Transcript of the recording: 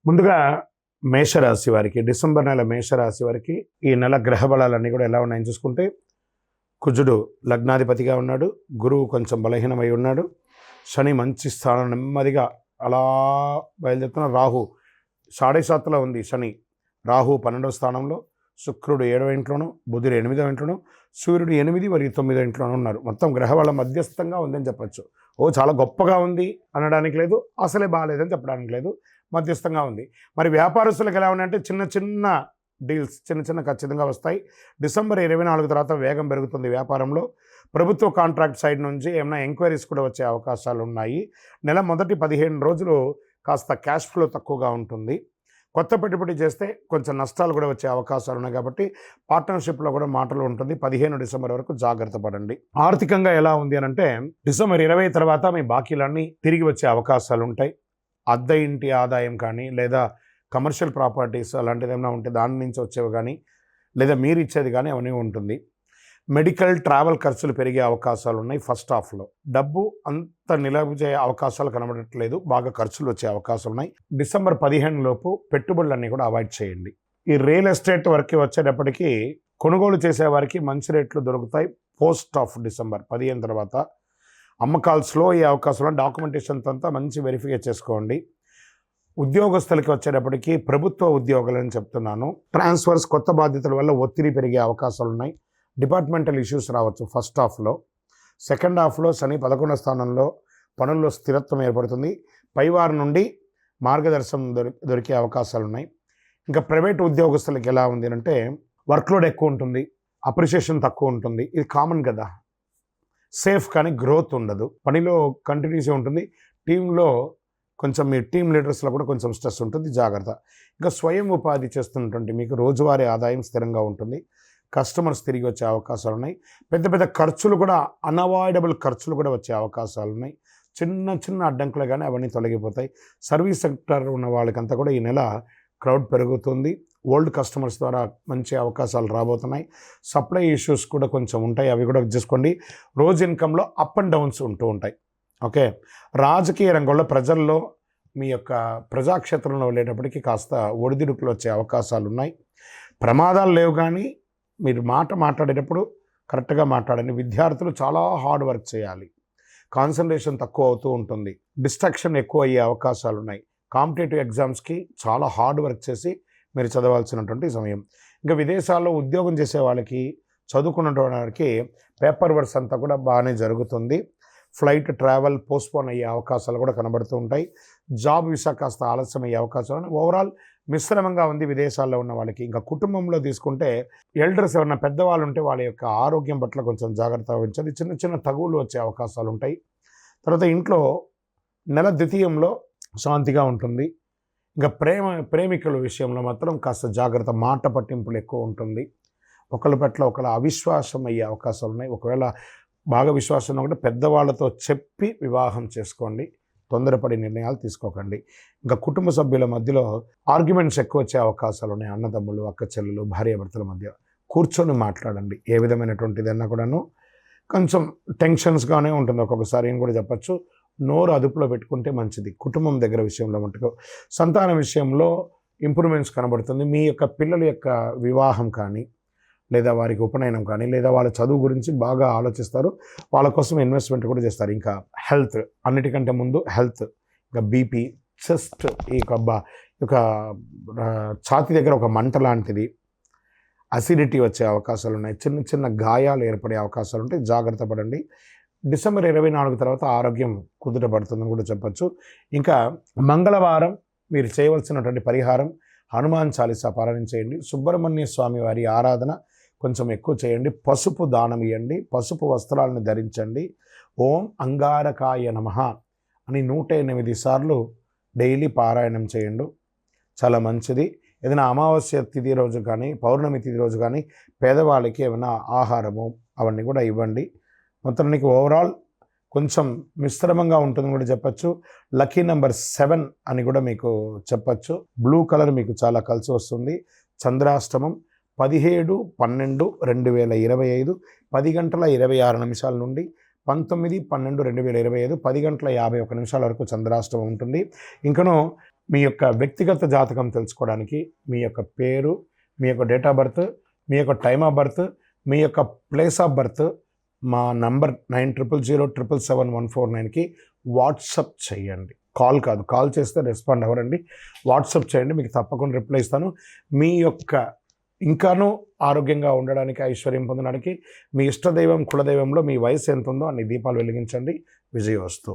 ముందుగా మేషరాశి వారికి డిసెంబర్ నెల మేషరాశి వారికి ఈ నెల గ్రహ బలాలన్నీ కూడా ఎలా ఉన్నాయని చూసుకుంటే, కుజుడు లగ్నాధిపతిగా ఉన్నాడు, గురువు కొంచెం బలహీనమై ఉన్నాడు, శని మంచి స్థానం నెమ్మదిగా అలా బయలుదేరుతున్న, రాహు 7.5 ఉంది శని, రాహు 12వ స్థానంలో, శుక్రుడు 7వ ఇంట్లోను, బుధుడు 8వ ఇంట్లోను, సూర్యుడు 8 మరియు 9వ ఇంట్లోనూ ఉన్నారు. మొత్తం గ్రహబలం మధ్యస్థంగా ఉందని చెప్పచ్చు. చాలా గొప్పగా ఉంది అనడానికి లేదు, అసలే బాగాలేదని చెప్పడానికి లేదు, మధ్యస్థంగా ఉంది. మరి వ్యాపారస్తులకు ఎలా ఉన్నాయంటే చిన్న చిన్న డీల్స్ చిన్న ఖచ్చితంగా వస్తాయి. డిసెంబర్ 24 తర్వాత వేగం పెరుగుతుంది వ్యాపారంలో. ప్రభుత్వ కాంట్రాక్ట్ సైడ్ నుంచి ఏమైనా ఎంక్వైరీస్ కూడా వచ్చే అవకాశాలు ఉన్నాయి. నెల మొదటి 15 రోజులు కాస్త క్యాష్ ఫ్లో తక్కువగా ఉంటుంది. కొత్త పెట్టుబడి చేస్తే కొంచెం నష్టాలు కూడా వచ్చే అవకాశాలు ఉన్నాయి కాబట్టి పార్ట్నర్షిప్లో కూడా మాటలు ఉంటుంది. 15 డిసెంబర్ వరకు జాగ్రత్త పడండి. ఆర్థికంగా ఎలా ఉంది అని అంటే, డిసెంబర్ 20 తర్వాత మీ బాకీలన్నీ తిరిగి వచ్చే అవకాశాలు ఉంటాయి. అద్దె ఇంటి ఆదాయం కానీ, లేదా కమర్షియల్ ప్రాపర్టీస్ అలాంటిది ఏమైనా ఉంటే దాని నుంచి వచ్చేవి కానీ, లేదా మీరు ఇచ్చేది కానీ అవన్నీ ఉంటుంది. మెడికల్ ట్రావెల్ ఖర్చులు పెరిగే అవకాశాలు ఉన్నాయి. ఫస్ట్ హాఫ్లో డబ్బు అంత నిలవజే అవకాశాలు కనబడట్లేదు, బాగా ఖర్చులు వచ్చే అవకాశాలు ఉన్నాయి. డిసెంబర్ 15 లోపు పెట్టుబడులన్నీ కూడా అవాయిడ్ చేయండి. ఈ రియల్ ఎస్టేట్ వరకు వచ్చేటప్పటికి కొనుగోలు చేసే వారికి మంచి రేట్లు దొరుకుతాయి. పోస్ట్ ఆఫ్ డిసెంబర్ 15 తర్వాత అమ్మకాలు స్లో అయ్యే అవకాశం, డాక్యుమెంటేషన్ అంతా మంచి వెరిఫై చేసుకోండి. ఉద్యోగస్తులకి వచ్చేటప్పటికి ప్రభుత్వ ఉద్యోగాలని చెప్తున్నాను, ట్రాన్స్ఫర్స్ కొత్త బాధ్యతల వల్ల ఒత్తిడి పెరిగే అవకాశాలు ఉన్నాయి. డిపార్ట్మెంటల్ ఇష్యూస్ రావచ్చు ఫస్ట్ హాఫ్లో. సెకండ్ హాఫ్లో శని 11వ స్థానంలో, పనుల్లో స్థిరత్వం ఏర్పడుతుంది. పైవారి నుండి మార్గదర్శనం దొరికే అవకాశాలు ఉన్నాయి. ఇంకా ప్రైవేట్ ఉద్యోగస్తులకి ఎలా ఉంది అంటే, వర్క్లోడ్ ఎక్కువ ఉంటుంది, అప్రిషియేషన్ తక్కువ ఉంటుంది. ఇది కామన్ కదా. సేఫ్ కానీ గ్రోత్ ఉండదు. పనిలో కంటిన్యూస్ ఉంటుంది. టీంలో కొంచెం మీ టీం లీడర్స్లో కూడా కొంచెం స్ట్రెస్ ఉంటుంది, జాగ్రత్త. ఇంకా స్వయం ఉపాధి చేస్తున్నటువంటి మీకు రోజువారీ ఆదాయం స్థిరంగా ఉంటుంది. కస్టమర్స్ తిరిగి వచ్చే అవకాశాలు ఉన్నాయి. పెద్ద పెద్ద ఖర్చులు కూడా, అన్అవాయిడబుల్ ఖర్చులు కూడా వచ్చే అవకాశాలు ఉన్నాయి. చిన్న అడ్డంకులు కానీ అవన్నీ తొలగిపోతాయి. సర్వీస్ సెక్టర్ ఉన్న వాళ్ళకంతా కూడా ఈ నెల క్రౌడ్ పెరుగుతుంది. ఓల్డ్ కస్టమర్స్ ద్వారా మంచి అవకాశాలు రాబోతున్నాయి. సప్లై ఇష్యూస్ కూడా కొంచెం ఉంటాయి, అవి కూడా చేసుకోండి. రోజు ఇన్కంలో అప్ అండ్ డౌన్స్ ఉంటూ ఉంటాయి. ఓకే. రాజకీయ రంగంలో ప్రజల్లో మీ యొక్క ప్రజాక్షేత్రంలో వెళ్ళేటప్పటికి కాస్త ఒడిదుడుకులు వచ్చే అవకాశాలు ఉన్నాయి. ప్రమాదాలు లేవు, కానీ మీరు మాట్లాడేటప్పుడు కరెక్ట్గా మాట్లాడండి. విద్యార్థులు చాలా హార్డ్ వర్క్ చేయాలి, కాన్సన్ట్రేషన్ తక్కువ అవుతూ ఉంటుంది, డిస్ట్రాక్షన్ ఎక్కువ అయ్యే అవకాశాలు ఉన్నాయి. కాంపిటేటివ్ ఎగ్జామ్స్కి చాలా హార్డ్ వర్క్ చేసి మీరు చదవాల్సినటువంటి సమయం. ఇంకా విదేశాల్లో ఉద్యోగం చేసే వాళ్ళకి, చదువుకున్నటువంటి వారికి పేపర్ వర్క్స్ అంతా కూడా బాగానే జరుగుతుంది. ఫ్లైట్ ట్రావెల్ పోస్ట్పోన్ అయ్యే అవకాశాలు కూడా కనబడుతూ ఉంటాయి. జాబ్ వీసా కాస్త ఆలస్యం అయ్యే అవకాశాలు. ఓవరాల్ మిశ్రమంగా ఉంది విదేశాల్లో ఉన్న వాళ్ళకి. ఇంకా కుటుంబంలో తీసుకుంటే, ఎల్డర్స్ ఎవరైనా పెద్దవాళ్ళు ఉంటే వాళ్ళ యొక్క ఆరోగ్యం పట్ల కొంచెం జాగ్రత్త వహించాలి. చిన్న తగువులు వచ్చే అవకాశాలు ఉంటాయి. తర్వాత ఇంట్లో నెల ద్వితీయంలో శాంతిగా ఉంటుంది. ఇంకా ప్రేమికుల విషయంలో మాత్రం కాస్త జాగ్రత్త, మాట పట్టింపులు ఎక్కువ ఉంటుంది. ఒకళ్ళ పట్ల ఒకళ్ళ అవిశ్వాసం అయ్యే అవకాశాలు ఉన్నాయి. ఒకవేళ బాగా విశ్వాసం ఉన్నా కూడా పెద్దవాళ్ళతో చెప్పి వివాహం చేసుకోండి, తొందరపడి నిర్ణయాలు తీసుకోకండి. ఇంకా కుటుంబ సభ్యుల మధ్యలో ఆర్గ్యుమెంట్స్ ఎక్కువ వచ్చే అవకాశాలు ఉన్నాయి. అన్నదమ్ములు, అక్క చెల్లెలు, భార్యాభర్తల మధ్య కూర్చొని మాట్లాడండి. ఏ విధమైనటువంటిదన్నా కూడాను కొంచెం టెన్షన్స్గానే ఉంటుంది ఒక్కొక్కసారి అని కూడా చెప్పచ్చు. నోరు అదుపులో పెట్టుకుంటే మంచిది. కుటుంబం దగ్గర విషయంలో మటుకు సంతాన విషయంలో ఇంప్రూవ్మెంట్స్ కనబడుతుంది. మీ యొక్క పిల్లల యొక్క వివాహం కానీ, లేదా వారికి ఉపనయనం కానీ, లేదా వాళ్ళ చదువు గురించి బాగా ఆలోచిస్తారు. వాళ్ళ కోసం ఇన్వెస్ట్మెంట్ కూడా చేస్తారు. ఇంకా హెల్త్, అన్నిటికంటే ముందు హెల్త్. ఇంకా బీపీ, చెస్ట్, ఈ యొక్క ఛాతీ దగ్గర ఒక మంట లాంటిది, అసిడిటీ వచ్చే అవకాశాలు ఉన్నాయి. చిన్న గాయాలు ఏర్పడే అవకాశాలు ఉంటాయి, జాగ్రత్త పడండి. డిసెంబర్ 24 తర్వాత ఆరోగ్యం కుదుటపడుతుందని కూడా చెప్పచ్చు. ఇంకా మంగళవారం మీరు చేయవలసినటువంటి పరిహారం, హనుమాన్ చాలీసా పారాయణ చేయండి. సుబ్రహ్మణ్య స్వామి వారి ఆరాధన కొంచెం ఎక్కువ చేయండి. పసుపు దానం ఇవ్వండి. పసుపు వస్త్రాలను ధరించండి. ఓం అంగారకాయ నమః అని 108 సార్లు డైలీ పారాయణం చేయండి. చాలా మంచిది. ఏదైనా అమావాస్య తిథి రోజు కానీ, పౌర్ణమి తిథి రోజు కానీ పేదవాళ్ళకి ఏమైనా ఆహారము అవన్నీ కూడా ఇవ్వండి. మొత్తానికి ఓవరాల్ కొంచెం మిశ్రమంగా ఉంటుందని కూడా చెప్పచ్చు. లక్కీ నెంబర్ 7 అని కూడా మీకు చెప్పచ్చు. బ్లూ కలర్ మీకు చాలా కలిసి వస్తుంది. చంద్రాష్టమం 17/12/2025 10:26 నుండి 19/12/2025 10:51 వరకు చంద్రాష్టమం ఉంటుంది. ఇంకను మీ యొక్క వ్యక్తిగత జాతకం తెలుసుకోవడానికి మీ యొక్క పేరు, మీ యొక్క డేట్ ఆఫ్ బర్త్, మీ యొక్క టైమ్ ఆఫ్ బర్త్, మీ యొక్క ప్లేస్ ఆఫ్ బర్త్ మా నంబర్ 9000777149కి వాట్సప్ చేయండి. కాల్ కాదు, కాల్ చేస్తే రెస్పాండ్ అవ్వరండి. వాట్సప్ చేయండి, మీకు తప్పకుండా రిప్లై ఇస్తాను. మీ యొక్క ఇంకానూ ఆరోగ్యంగా ఉండడానికి, ఐశ్వర్యం పొందడానికి మీ ఇష్టదైవం కులదైవంలో మీ వయసు ఎంత ఉందో అన్ని దీపాలు వెలిగించండి. విజయోస్తు.